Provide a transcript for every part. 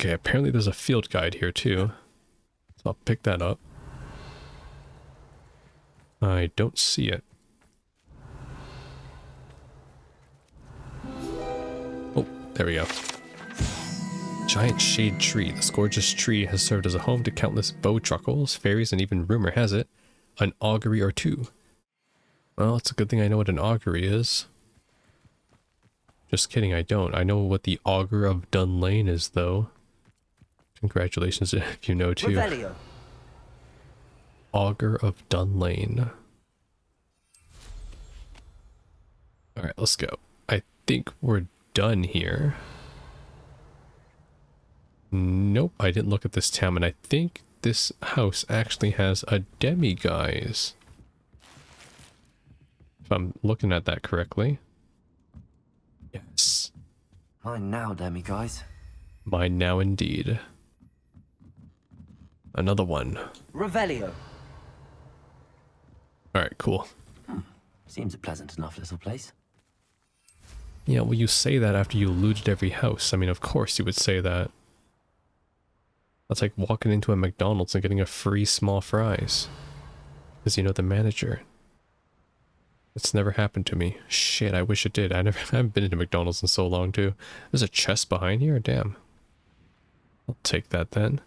Okay, apparently there's a field guide here too. So I'll pick that up. I don't see it. Oh, there we go. Giant shade tree. This gorgeous tree has served as a home to countless bowtruckles, fairies, and even, rumor has it, an augury or two. Well, it's a good thing I know what an augury is. Just kidding, I don't. I know what the Augur of Dunlane is, though. Congratulations if you know, too. Revelio. Augur of Dunlane. Alright, let's go. I think we're done here. Nope, I didn't look at this town, and I think this house actually has a demi-guise. If I'm looking at that correctly. Yes. Mine now, demi-guise. Mine now indeed. Another one. Revelio. Alright, cool. Seems a pleasant enough little place. Yeah, well, you say that after you looted every house. I mean, of course you would say that. That's like walking into a McDonald's and getting a free small fries. Because you know the manager. It's never happened to me. Shit, I wish it did. I haven't been into McDonald's in so long, too. There's a chest behind here? Damn. I'll take that then.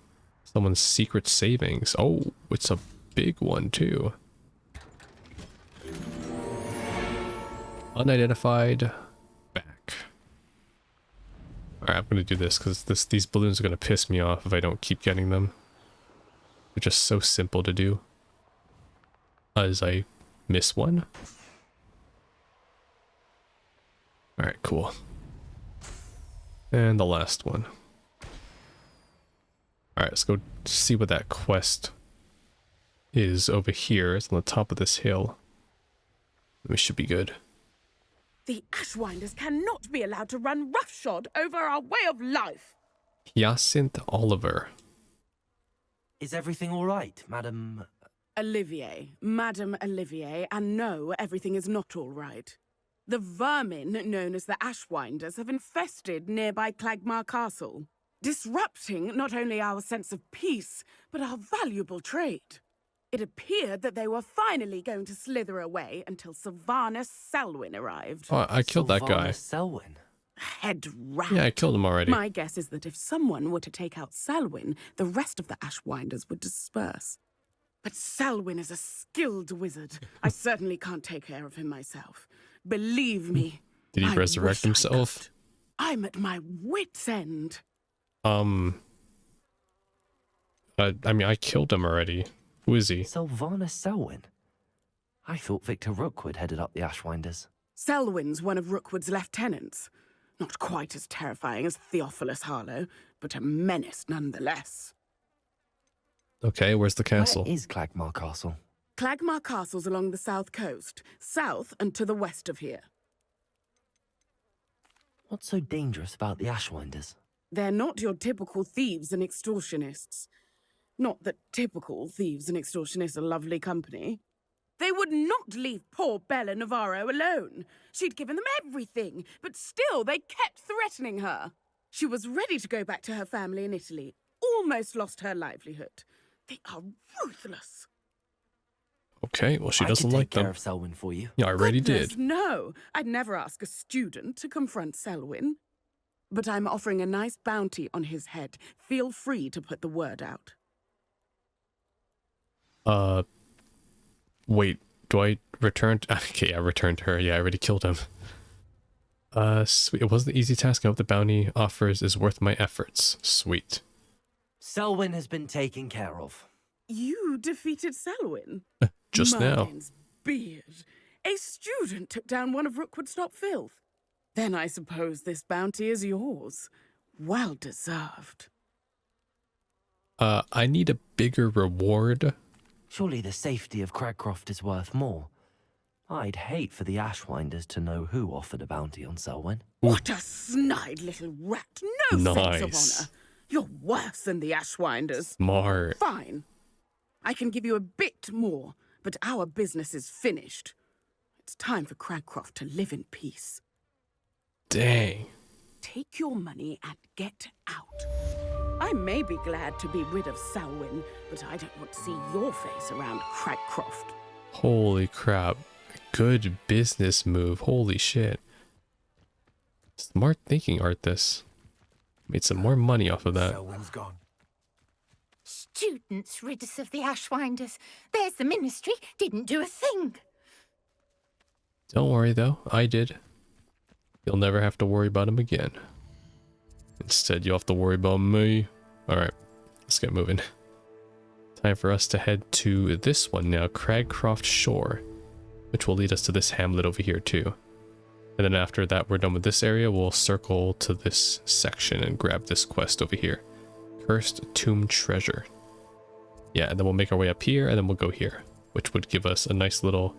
Someone's secret savings. Oh, it's a big one, too. Unidentified back. Alright, I'm gonna do this because these balloons are gonna piss me off if I don't keep getting them. They're just so simple to do. As I miss one. Alright, cool. And the last one. Alright, let's go see what that quest is over here. It's on the top of this hill. We should be good. The Ashwinders cannot be allowed to run roughshod over our way of life. Hyacinth Oliver. Is everything all right, Madam? Olivier, Madame Olivier, and no, everything is not all right. The vermin known as the Ashwinders have infested nearby Clagmar Castle, disrupting not only our sense of peace, but our valuable trade. It appeared that they were finally going to slither away until Sylvanus Selwyn arrived. Oh, I killed that guy. Sylvanus Selwyn. Head rat. Yeah, I killed him already. My guess is that if someone were to take out Selwyn, the rest of the Ashwinders would disperse. But Selwyn is a skilled wizard. I certainly can't take care of him myself. Believe me. Did he I resurrect wish I himself? could. I'm at my wit's end. I mean, I killed him already. Who is he? Sylvanus Selwyn. I thought Victor Rookwood headed up the Ashwinders. Selwyn's one of Rookwood's lieutenants. Not quite as terrifying as Theophilus Harlow, but a menace nonetheless. Okay, where's the castle? Where is Clagmar Castle? Clagmar Castle's along the south coast, south and to the west of here. What's so dangerous about the Ashwinders? They're not your typical thieves and extortionists. Not that typical thieves and extortionists are lovely company. They would not leave poor Bella Navarro alone. She'd given them everything, but still they kept threatening her. She was ready to go back to her family in Italy, almost lost her livelihood. They are ruthless. Okay, well, she doesn't like I can take care them. of Selwyn for you. Yeah, I already Goodness, did. No, I'd never ask a student to confront Selwyn. But I'm offering a nice bounty on his head. Feel free to put the word out. Wait, do I return? Okay, I returned her. Yeah, I already killed him. Sweet. It wasn't an easy task. I hope the bounty offers is worth my efforts. Sweet. Selwyn has been taken care of. You defeated Selwyn? Just now. Merlin's beard. A student took down one of Rookwood's top filth. Then I suppose this bounty is yours. Well deserved. I need a bigger reward. Surely the safety of Cragcroft is worth more. I'd hate for the Ashwinders to know who offered a bounty on Selwyn. What a snide little rat. No sense of Nice. honor. You're worse than the Ashwinders. Smart. Fine. I can give you a bit more, but our business is finished. It's time for Cragcroft to live in peace. Dang. Take your money and get out. I may be glad to be rid of Selwyn, but I don't want to see your face around Cragcroft. Holy crap. Good business move. Holy shit. Smart thinking, Arthas. Made some more money off of that. Selwyn's gone. Students rid us of the Ashwinders. There's the ministry. Didn't do a thing. Don't worry though, I did. You'll never have to worry about him again. Instead, you'll have to worry about me. Alright, let's get moving. Time for us to head to this one now, Cragcroft Shore, which will lead us to this hamlet over here too. And then after that we're done with this area, we'll circle to this section and grab this quest over here. Cursed Tomb Treasure. Yeah, and then we'll make our way up here, and then we'll go here, which would give us a nice little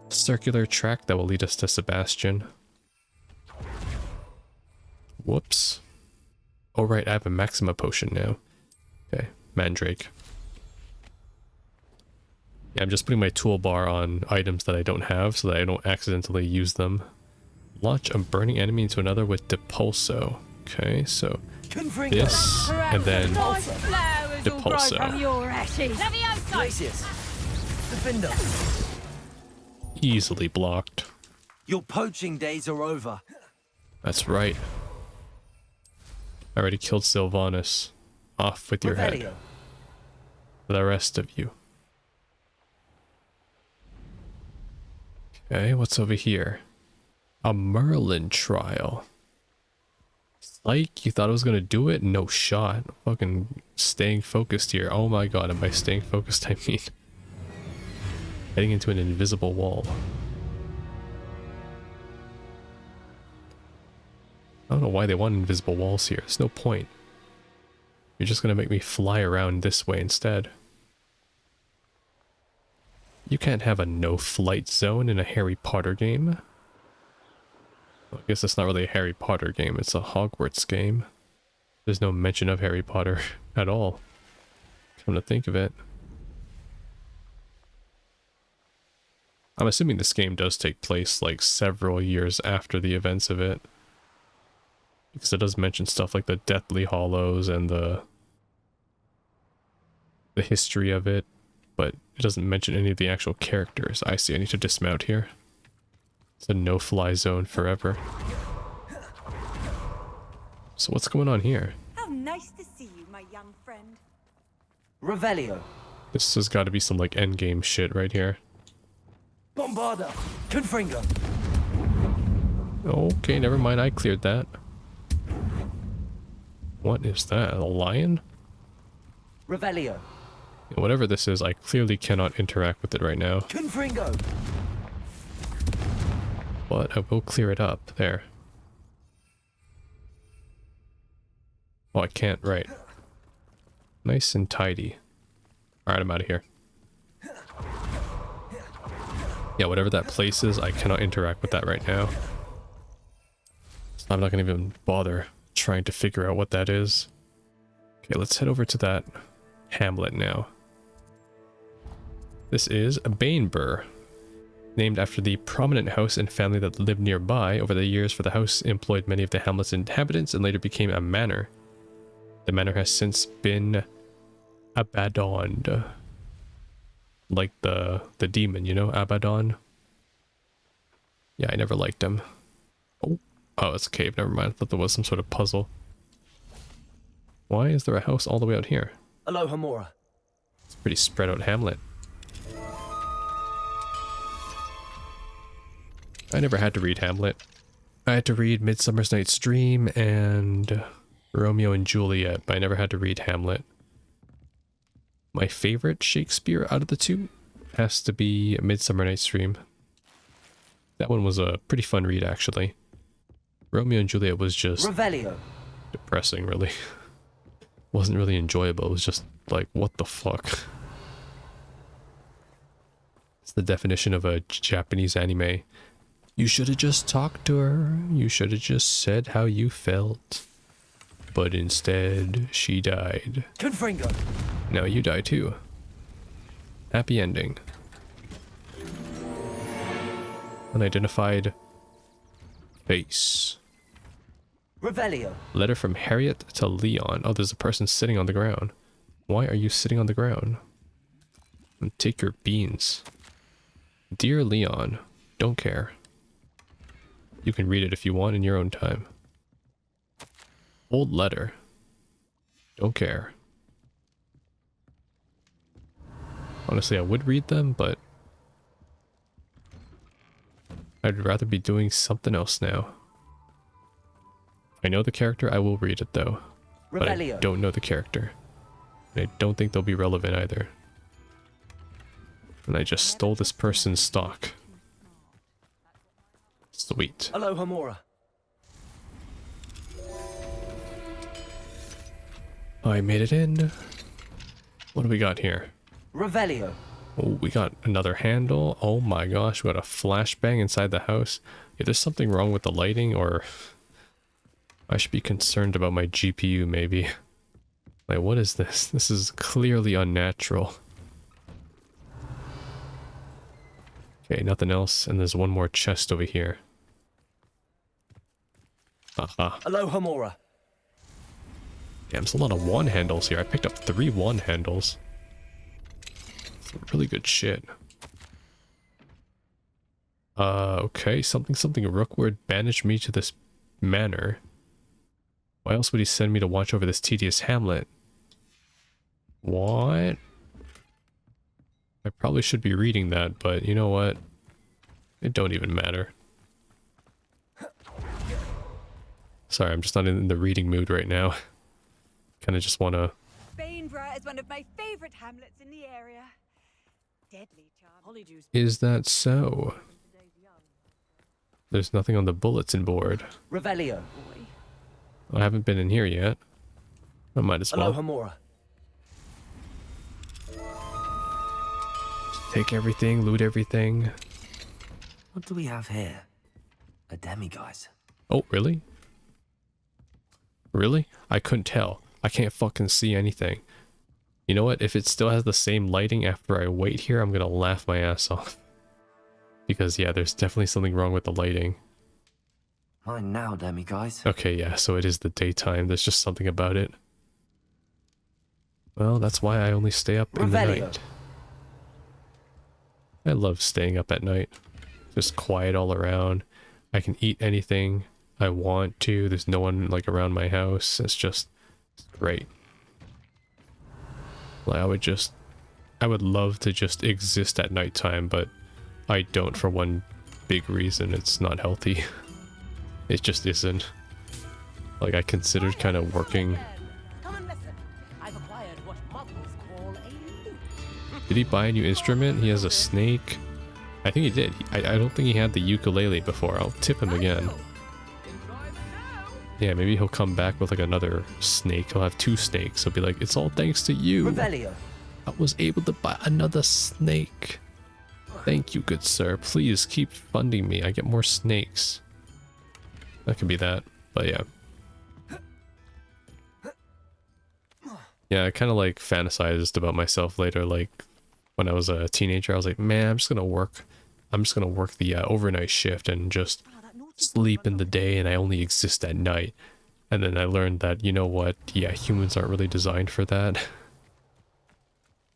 circular track that will lead us to Sebastian. Whoops. Oh right, I have a Maxima potion now. Okay, Mandrake. Yeah, I'm just putting my toolbar on items that I don't have so that I don't accidentally use them. Launch a burning enemy into another with Depulso. Okay, so this, and then Depulso. Easily blocked. Your poaching days are over. That's right. I already killed Sylvanus. Off with your head. Revelio. For the rest of you. Okay, what's over here? A Merlin trial. Like, you thought I was gonna do it? No shot. Fucking staying focused here. Oh my god, am I staying focused? I mean, heading into an invisible wall. I don't know why they want invisible walls here. There's no point. You're just gonna make me fly around this way instead. You can't have a no-flight zone in a Harry Potter game. Well, I guess it's not really a Harry Potter game, it's a Hogwarts game. There's no mention of Harry Potter at all, come to think of it. I'm assuming this game does take place like several years after the events of it. Because it does mention stuff like the Deathly Hallows and the history of it, but it doesn't mention any of the actual characters. I see, I need to dismount here. It's a no-fly zone forever. So what's going on here? How nice to see you, my young friend. Revelio. This has got to be some like endgame shit right here. Bombarda. Confringo. Okay, never mind, I cleared that. What is that? A lion? Revelio. Whatever this is, I clearly cannot interact with it right now. Confringo. But I will clear it up. There. Oh, I can't, right. Nice and tidy. Alright, I'm out of here. Yeah, whatever that place is, I cannot interact with that right now. So I'm not gonna even bother trying to figure out what that is. Okay, let's head over to that hamlet now. This is Banebur, named after the prominent house and family that lived nearby. Over the years, for the house employed many of the hamlet's inhabitants and later became a manor. The manor has since been abandoned. Like the demon, you know, Abaddon. Yeah, I never liked him. Oh, it's a cave, never mind. I thought there was some sort of puzzle. Why is there a house all the way out here? Aloha Mora. It's a pretty spread out hamlet. I never had to read Hamlet. I had to read Midsummer's Night's Dream and Romeo and Juliet, but I never had to read Hamlet. My favorite Shakespeare out of the two has to be Midsummer Night's Dream. That one was a pretty fun read, actually. Romeo and Juliet was just Revelio. depressing, really. Wasn't really enjoyable. It was just like, what the fuck? It's the definition of a Japanese anime. You should have just talked to her. You should have just said how you felt. But instead, she died. Confringo. Now you die too. Happy ending. Unidentified face. Revelio. Letter from Harriet to Leon. Oh, there's a person sitting on the ground. Why are you sitting on the ground? And take your beans. Dear Leon, don't care. You can read it if you want in your own time. Old letter. Don't care. Honestly, I would read them, but I'd rather be doing something else now. I know the character, I will read it though. But I don't know the character. And I don't think they'll be relevant either. And I just stole this person's stock. Sweet. Aloha Mora. I made it in. What do we got here? Revelio. Oh, we got another handle. Oh my gosh, we got a flashbang inside the house. Yeah, there's something wrong with the lighting, or I should be concerned about my GPU maybe. Like, what is this? This is clearly unnatural. Okay, nothing else, and there's one more chest over here. Aha. Aloha Mora. Damn, there's a lot of one handles here. I picked up 3 one handles. Some really good shit. Okay, something Rookwood banished me to this manor. Why else would he send me to watch over this tedious hamlet? What? I probably should be reading that, but you know what? It don't even matter. Sorry, I'm just not in the reading mood right now. Kind of just want to... Bainborough is one of my favorite hamlets in the area. Deadly charm. Is that so? There's nothing on the bulletin board. Revelio. I haven't been in here yet. I might as well. Aloha Mora. Take everything, loot everything. What do we have here? A demiguise. Oh, really? Really? I couldn't tell. I can't fucking see anything. You know what? If it still has the same lighting after I wait here, I'm gonna laugh my ass off. Because, yeah, there's definitely something wrong with the lighting. Mine now, demiguise. Okay, yeah, so it is the daytime. There's just something about it. Well, that's why I only stay up in the Revelio. night. I love staying up at night. Just quiet all around. I can eat anything I want to. There's no one like around my house. It's great. Like I would love to just exist at nighttime, but I don't for one big reason. It's not healthy. It just isn't. Like, I considered kind of working. Come and listen. I've acquired what muggles call a lute. Did he buy a new instrument? He has a snake. I think he did. I don't think he had the ukulele before. I'll tip him again. Yeah, maybe he'll come back with like another snake. He'll have 2 snakes. He'll be like, it's all thanks to you. Revelio. I was able to buy another snake. Thank you, good sir. Please keep funding me. I get more snakes. That could be that, but yeah. Yeah, I kind of like fantasized about myself later, like when I was a teenager. I was like, man, I'm just gonna work the overnight shift and just sleep in the day, and I only exist at night. And then I learned that, you know what, yeah, humans aren't really designed for that.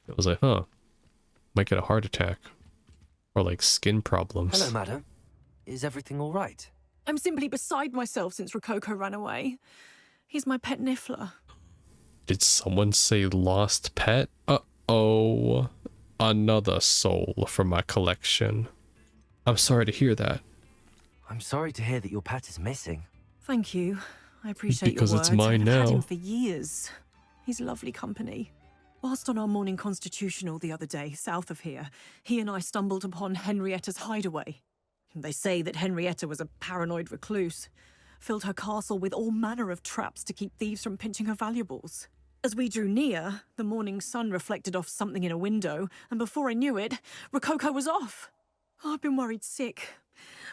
I was like, huh, might get a heart attack or like skin problems. Hello, madam. Is everything all right? I'm simply beside myself since Rococo ran away. He's my pet niffler. Did someone say lost pet? Uh-oh. Another soul from my collection. I'm sorry to hear that. I'm sorry to hear that your pet is missing. Thank you. I appreciate Because your it's words. mine I've had now. him for years. He's lovely company. Whilst on our morning constitutional the other day, south of here, he and I stumbled upon Henrietta's hideaway. They say that Henrietta was a paranoid recluse, filled her castle with all manner of traps to keep thieves from pinching her valuables. As we drew near, the morning sun reflected off something in a window, and before I knew it, Rococo was off. I've been worried sick,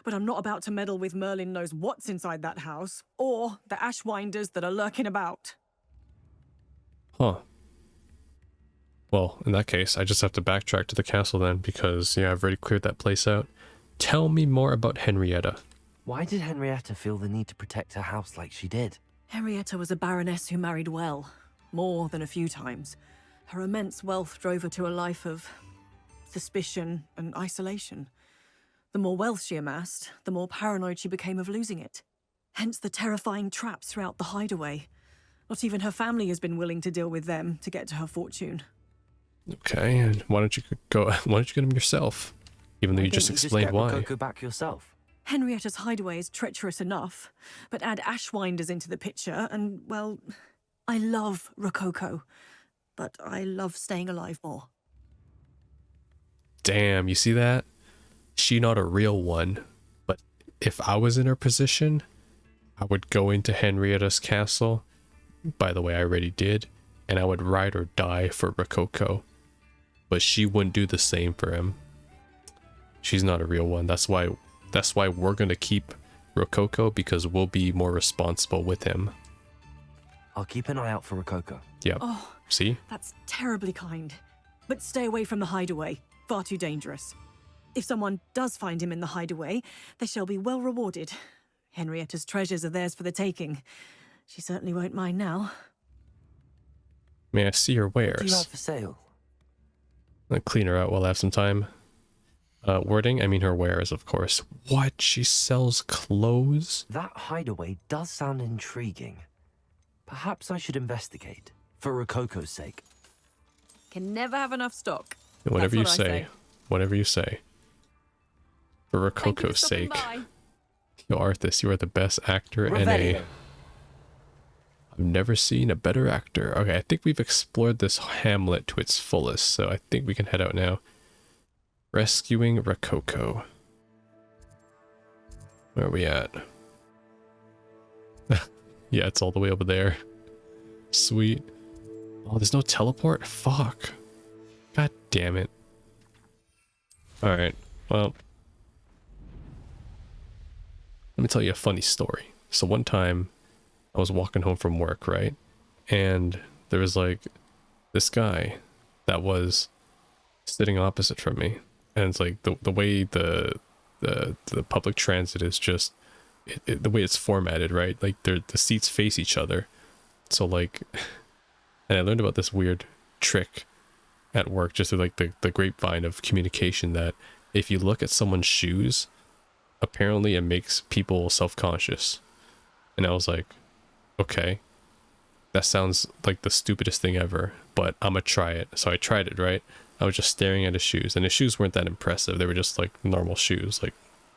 but I'm not about to meddle with Merlin knows what's inside that house, or the ashwinders that are lurking about. Huh. Well, in that case, I just have to backtrack to the castle then, because, yeah, I've already cleared that place out. Tell me more about Henrietta. Why did Henrietta feel the need to protect her house like she did? Henrietta was a baroness who married well, more than a few times. Her immense wealth drove her to a life of suspicion and isolation. The more wealth she amassed, the more paranoid she became of losing it. Hence the terrifying traps throughout the hideaway. Not even her family has been willing to deal with them to get to her fortune. Okay, and why don't you get him yourself? Even though you just explained why. Rococo back yourself. Henrietta's hideaway is treacherous enough, but add ashwinders into the picture and, well, I love Rococo, but I love staying alive more. Damn, you see that? She not a real one, but if I was in her position, I would go into Henrietta's castle. By the way, I already did, and I would ride or die for Rococo. But she wouldn't do the same for him. She's not a real one. That's why we're gonna keep Rococo, because we'll be more responsible with him. I'll keep an eye out for Rococo. Yep. Oh, See? that's terribly kind. But stay away from the hideaway. Far too dangerous. If someone does find him in the hideaway, they shall be well rewarded. Henrietta's treasures are theirs for the taking. She certainly won't mind now. May I see your What do you wares? have for sale? I'll clean her out while I have some time. Wording, I mean her wares, of course. What? She sells clothes? That hideaway does sound intriguing. Perhaps I should investigate, for Rococo's sake. Can never have enough stock. Whatever you That's what I say. Whatever you say. For Rococo's sake. Yo, Arthas, you are the best actor in a... I've never seen a better actor. Okay, I think we've explored this hamlet to its fullest, so I think we can head out now. Rescuing Rococo. Where are we at? Yeah, it's all the way over there. Sweet. Oh, there's no teleport? Fuck. God damn it. Alright, well. Let me tell you a funny story. So one time, I was walking home from work, right? And there was like this guy that was sitting opposite from me. And it's like the way the public transit is just the way it's formatted, right? Like the seats face each other. So like, and I learned about this weird trick at work, just through like the grapevine of communication, that if you look at someone's shoes, apparently it makes people self-conscious. And I was like, okay, that sounds like the stupidest thing ever, but I'm gonna try it. So I tried it, right? I was just staring at his shoes, and his shoes weren't that impressive. They were just like normal shoes, like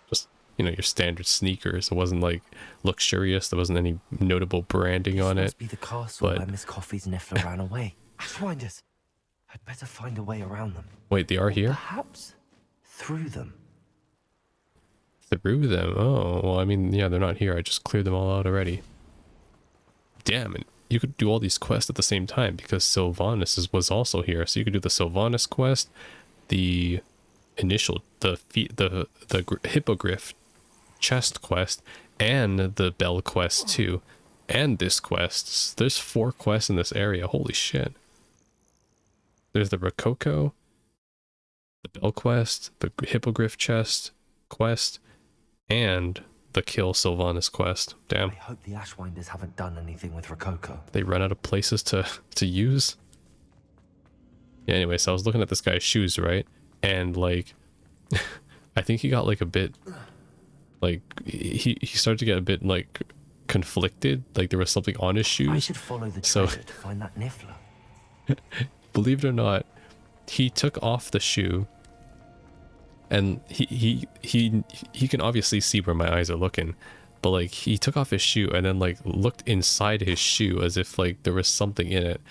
just, you know, your standard sneakers. It wasn't like luxurious. There wasn't any notable branding on This it. must be the castle but- where Miss Coffee's Niffler ran away. Ashwinders! I'd better find a way around them. Wait, they are here? Perhaps through them. Through them? Oh, well, I mean, yeah, they're not here. I just cleared them all out already. Damn, and you could do all these quests at the same time, because Sylvanas was also here. So you could do the Sylvanas quest, the initial, the hippogriff chest quest, and the bell quest too, and this quest. There's 4 quests in this area. Holy shit. There's the Rococo, the bell quest, the hippogriff chest quest, and the kill Sylvanas quest. Damn. I hope the Ashwinders haven't done anything with Rococo. They run out of places to use. Yeah, anyway, so I was looking at this guy's shoes, right? And like, I think he got like a bit, like, he started to get a bit like conflicted. Like there was something on his shoes. I should follow the So- treasure to find that Niffler. Believe it or not, he took off the shoe, and he can obviously see where my eyes are looking, but like he took off his shoe and then like looked inside his shoe as if like there was something in it.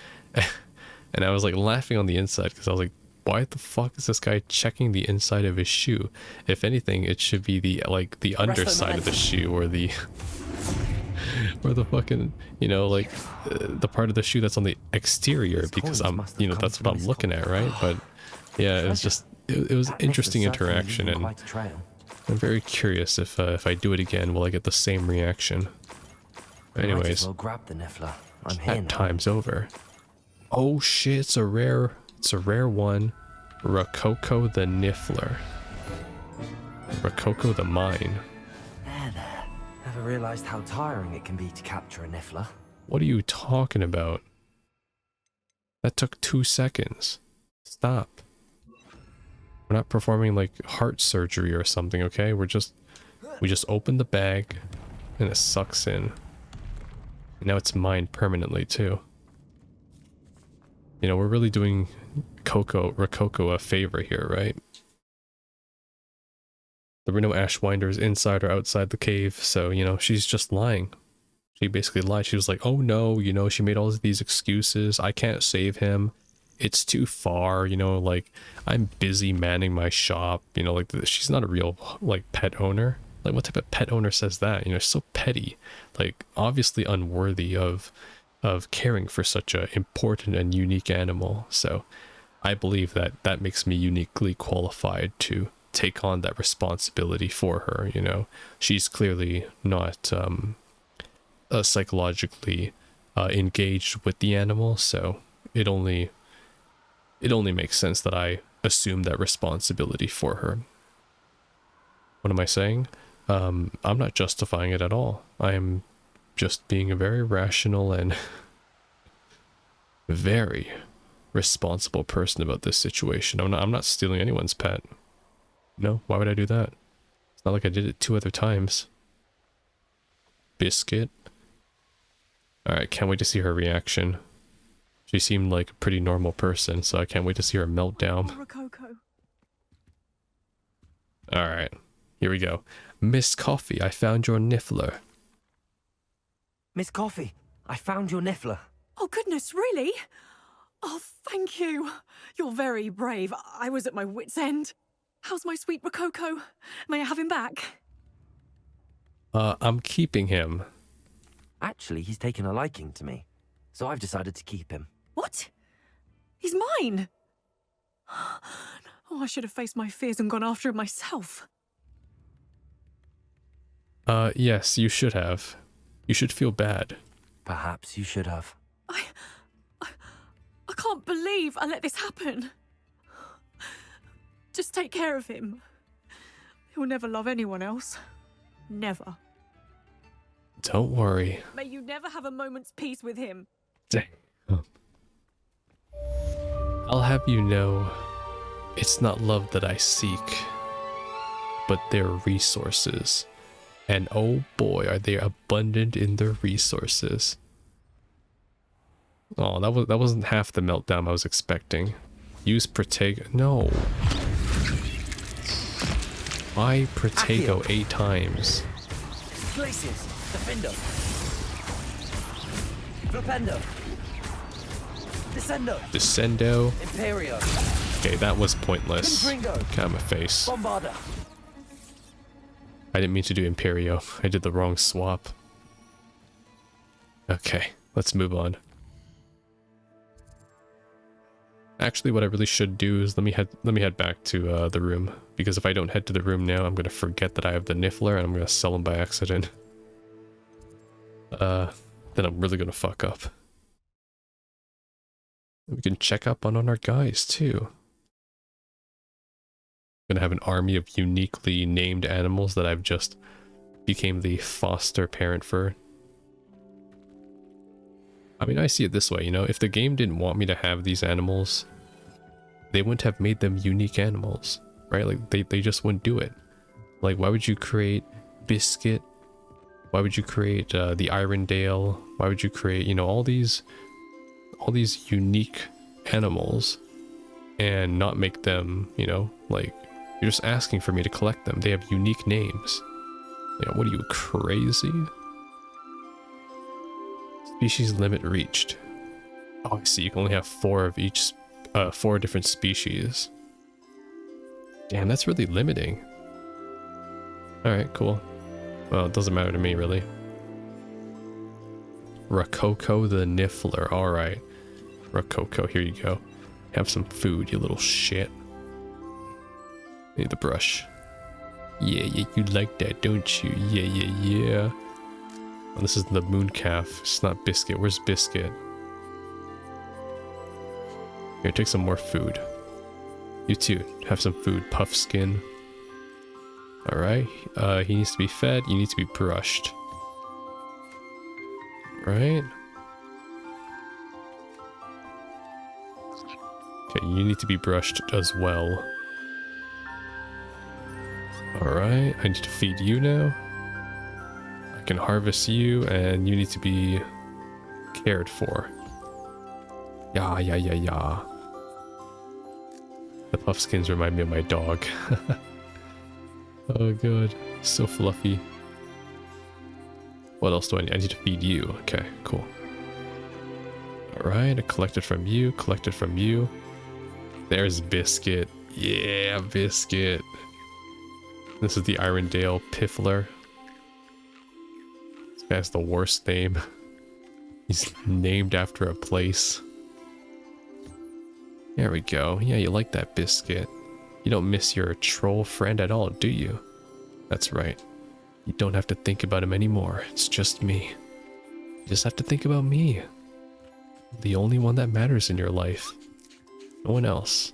And I was like laughing on the inside, because I was like, why the fuck is this guy checking the inside of his shoe? If anything, it should be the like the underside of the shoe, or the or the fucking, you know, like the part of the shoe that's on the exterior, These because coins I'm, must have you know, come that's from what I'm Miss looking at, right? But yeah, it was just it was That interesting Niffler's certainly interaction, leaving and quite a trail. I'm very curious if I do it again, will I get the same reaction? Might as Anyways, well grab the Niffler. I'm here that now. time's over. Oh shit, it's a rare one. Rococo the Niffler. Rococo the Mine. There, there. Never realized how tiring it can be to capture a niffler. What are you talking about? That took 2 seconds. Stop. We're not performing like heart surgery or something, okay? We just open the bag and it sucks in. And now it's mine permanently too. You know, we're really doing Rococo a favor here, right? There were no Ashwinders inside or outside the cave, so, you know, she's just lying. She basically lied. She was like, oh no, you know, she made all of these excuses. I can't save him. It's too far, you know, like, I'm busy manning my shop. You know, like, she's not a real, like, pet owner. Like, what type of pet owner says that? You know, so petty. Like, obviously unworthy of caring for such a important and unique animal. So, I believe that that makes me uniquely qualified to take on that responsibility for her, you know. She's clearly not psychologically engaged with the animal, so it only makes sense that I assume that responsibility for her. What am I saying? I'm not justifying it at all. I am just being a very rational and very responsible person about this situation. I'm not stealing anyone's pet. No, why would I do that? It's not like I did it 2 other times. Biscuit. Alright, can't wait to see her reaction. She seemed like a pretty normal person, so I can't wait to see her meltdown. Rococo. Alright, here we go. Miss Coffee, I found your niffler. Miss Coffee, I found your niffler. Oh, goodness, really? Oh, thank you. You're very brave. I was at my wit's end. How's my sweet Rococo? May I have him back? I'm keeping him. Actually, he's taken a liking to me, so I've decided to keep him. What? He's mine! Oh, I should have faced my fears and gone after him myself. Yes, you should have. You should feel bad. Perhaps you should have. I can't believe I let this happen. Just take care of him. He'll never love anyone else. Never. Don't worry. May you never have a moment's peace with him. I'll have you know, it's not love that I seek, but their resources. And oh boy, are they abundant in their resources. Oh, that wasn't half the meltdown I was expecting. Use Protego. No. Why Protego 8 times? Glacius, Defendo, Flipendo, Descendo. Imperio, Okay, that was pointless. Confringo, Get out of my face. Bombarda. I didn't mean to do Imperio. I did the wrong swap. Okay, let's move on. Actually, what I really should do is let me head back to the room, because if I don't head to the room now, I'm gonna forget that I have the niffler and I'm gonna sell him by accident. Then I'm really gonna fuck up. We can check up on our guys too. I'm gonna have an army of uniquely named animals that I've just became the foster parent for. I mean, I see it this way, you know, if the game didn't want me to have these animals, they wouldn't have made them unique animals, right? Like, they just wouldn't do it. Like, why would you create Biscuit? Why would you create the Irondale? Why would you create, you know, all these unique animals and not make them, you know, like, you're just asking for me to collect them. They have unique names. You know, what are you, crazy? Species limit reached. Oh, I see. You can only have 4 of each, 4 different species. Damn, that's really limiting. Alright, cool. Well, it doesn't matter to me, really. Rococo the Niffler. Alright. Rococo, here you go. Have some food, you little shit. Need the brush. Yeah, you like that, don't you? Yeah. Oh, this is the mooncalf. It's not Biscuit. Where's Biscuit? Here, take some more food. You too. Have some food. Puffskin. Alright. He needs to be fed. You need to be brushed. Right? Okay, you need to be brushed as well. Alright, I need to feed you now. I can harvest you, and you need to be cared for. Yeah, yeah, yeah, yeah. The puffskins remind me of my dog. Oh god, so fluffy. What else do I need? I need to feed you. Okay, cool. Alright, I collected from you, collected from you. There's Biscuit. Yeah, Biscuit. This is the Irondale Piffler. This guy's the worst name. He's named after a place. There we go. Yeah, you like that, Biscuit. You don't miss your troll friend at all, do you? That's right. You don't have to think about him anymore. It's just me. You just have to think about me. The only one that matters in your life. No one else.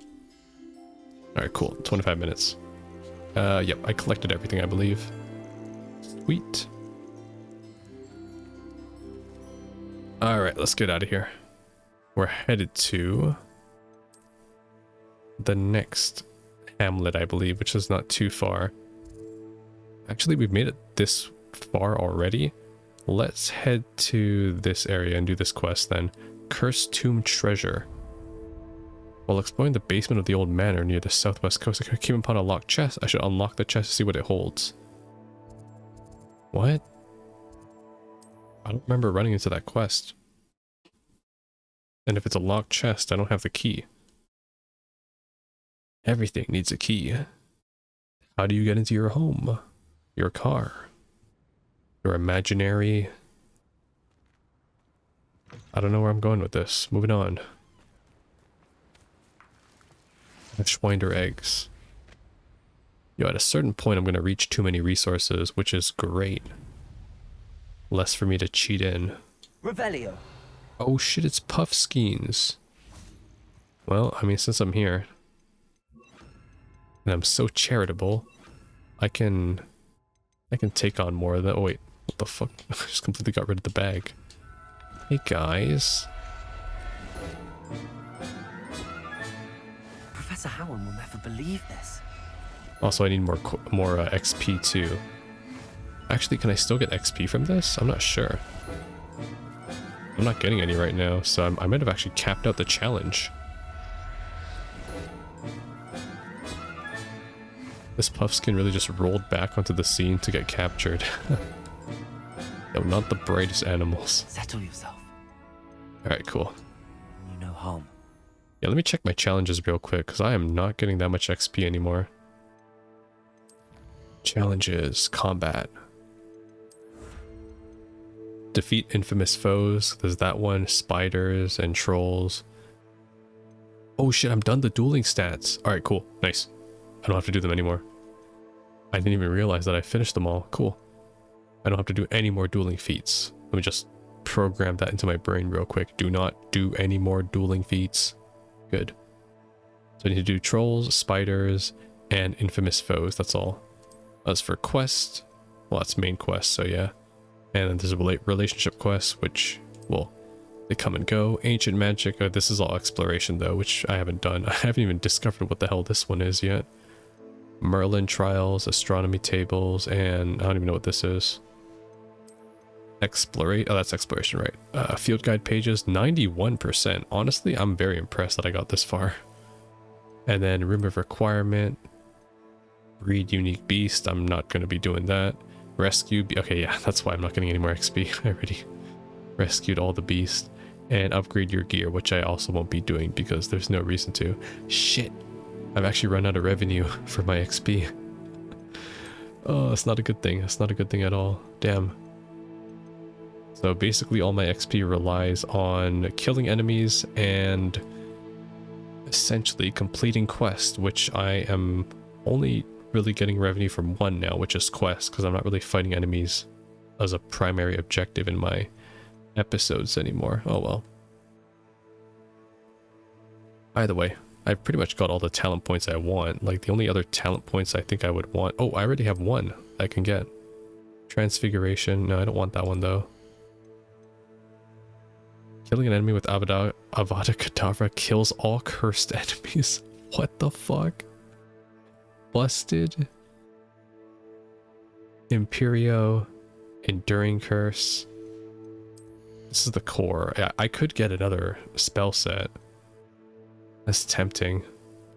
Alright, cool. 25 minutes. Yep, I collected everything, I believe. Sweet. Alright, let's get out of here. We're headed to the next hamlet, I believe, which is not too far. Actually, we've made it this far already. Let's head to this area and do this quest then. Cursed Tomb Treasure. While exploring the basement of the old manor near the southwest coast, I came upon a locked chest. I should unlock the chest to see what it holds. What? I don't remember running into that quest. And if it's a locked chest, I don't have the key. Everything needs a key. How do you get into your home? Your car? Your imaginary... I don't know where I'm going with this. Moving on. Schwinder eggs. Yo, at a certain point I'm going to reach too many resources, which is great. Less for me to cheat in. Revelio. Oh shit, it's Puffskins. Well, I mean, since I'm here, and I'm so charitable, I can take on more of that. Oh wait, what the fuck? I just completely got rid of the bag. Hey guys. Professor Howard will never believe this. Also, I need more XP too. Actually, can I still get XP from this? I'm not sure. I'm not getting any right now, so I might have actually capped out the challenge. This Puffskin really just rolled back onto the scene to get captured. No, not the brightest animals. Settle yourself. Alright, cool. You no harm. Yeah, let me check my challenges real quick, because I am not getting that much XP anymore. Challenges, combat. Defeat infamous foes. There's that one, spiders and trolls. Oh shit, I'm done the dueling stats. Alright, cool, nice. I don't have to do them anymore. I didn't even realize that I finished them all. Cool. I don't have to do any more dueling feats. Let me just program that into my brain real quick. Do not do any more dueling feats. Good. So I need to do trolls, spiders, and infamous foes. That's all. As for quest, well, that's main quest, so yeah. And then there's a relationship quest, which, well, they come and go. Ancient magic. This is all exploration, though, which I haven't done. I haven't even discovered what the hell this one is yet. Merlin trials, astronomy tables, and I don't even know what this is. Explorate. Oh, that's exploration, right? Field guide pages, 91%. Honestly, I'm very impressed that I got this far. And then room of requirement. Breed unique beast. I'm not going to be doing that. Rescue. Okay, yeah, that's why I'm not getting any more XP. I already rescued all the beasts. And upgrade your gear, which I also won't be doing because there's no reason to. Shit. I've actually run out of revenue for my XP. Oh, that's not a good thing. That's not a good thing at all. Damn. So basically all my XP relies on killing enemies and essentially completing quests, which I am only really getting revenue from one now, which is quests, because I'm not really fighting enemies as a primary objective in my episodes anymore. Oh well. Either way, I've pretty much got all the talent points I want. Like, the only other talent points I think I would want... Oh, I already have one I can get. Transfiguration. No, I don't want that one, though. Killing an enemy with Avada Kedavra kills all cursed enemies. What the fuck? Busted. Imperio. Enduring Curse. This is the core. I could get another spell set. That's tempting.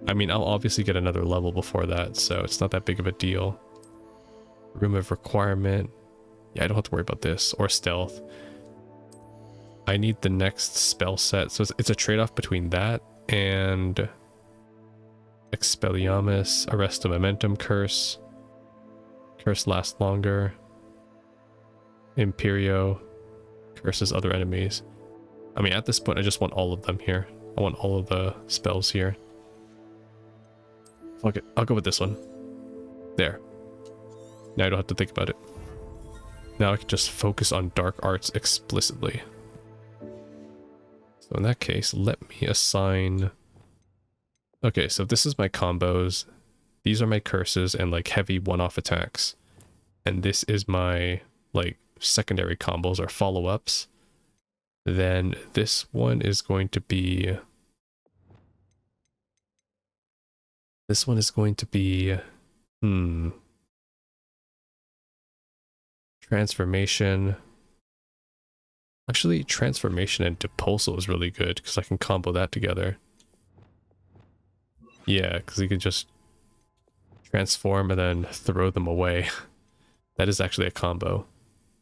I mean, I'll obviously get another level before that, so it's not that big of a deal. Room of Requirement. Yeah, I don't have to worry about this. Or Stealth. I need the next spell set. So it's a trade-off between that and Expelliarmus, Arresto Momentum Curse. Curse lasts longer. Imperio. Curses other enemies. I mean, at this point, I just want all of them here. I want all of the spells here. Fuck it. I'll go with this one. There. Now I don't have to think about it. Now I can just focus on dark arts explicitly. So in that case, let me assign... Okay, so this is my combos. These are my curses and like heavy one-off attacks. And this is my like secondary combos or follow-ups. Then this one is going to be... This one is going to be... Transformation. Actually, Transformation and Depulso is really good because I can combo that together. Yeah, because you can just transform and then throw them away. That is actually a combo.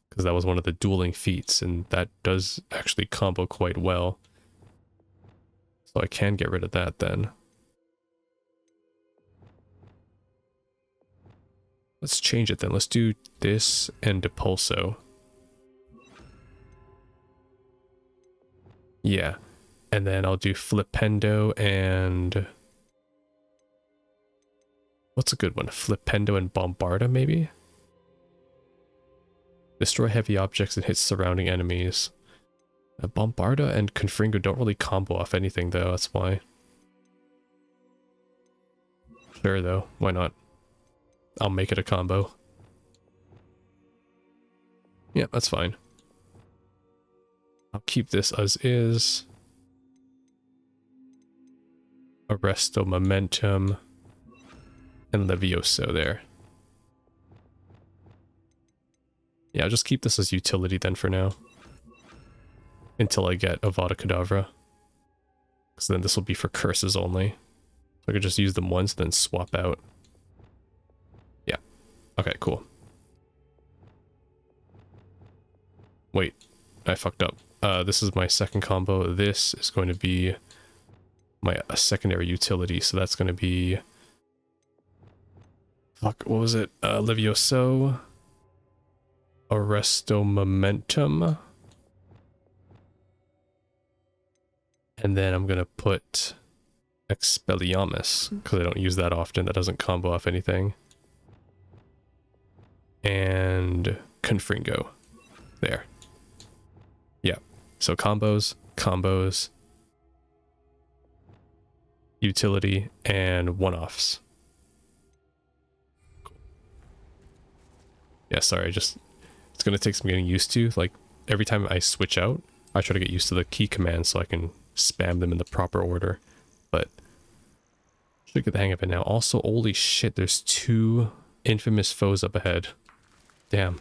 Because that was one of the dueling feats, and that does actually combo quite well. So I can get rid of that then. Let's change it then. Let's do this and Depulso. Yeah. And then I'll do Flipendo and... What's a good one? Flipendo and Bombarda, maybe? Destroy heavy objects and hit surrounding enemies. Bombarda and Confringo don't really combo off anything, though. That's why. Sure, though. Why not? I'll make it a combo. Yeah, that's fine. I'll keep this as is. Arresto Momentum. And Levioso there. Yeah, I'll just keep this as utility then for now. Until I get Avada Kedavra. Because then this will be for curses only. So I could just use them once, then swap out. Yeah. Okay, cool. Wait, I fucked up. This is my second combo. This is going to be my secondary utility. So that's going to be... Fuck, what was it? Levioso. Arresto Momentum. And then I'm going to put Expelliarmus, because I don't use that often. That doesn't combo off anything. And Confringo. There. Yeah. So combos, combos, utility, and one-offs. Yeah, sorry, it's going to take some getting used to. Like, every time I switch out, I try to get used to the key commands so I can spam them in the proper order. But, should get the hang of it now. Also, holy shit, there's 2 infamous foes up ahead. Damn.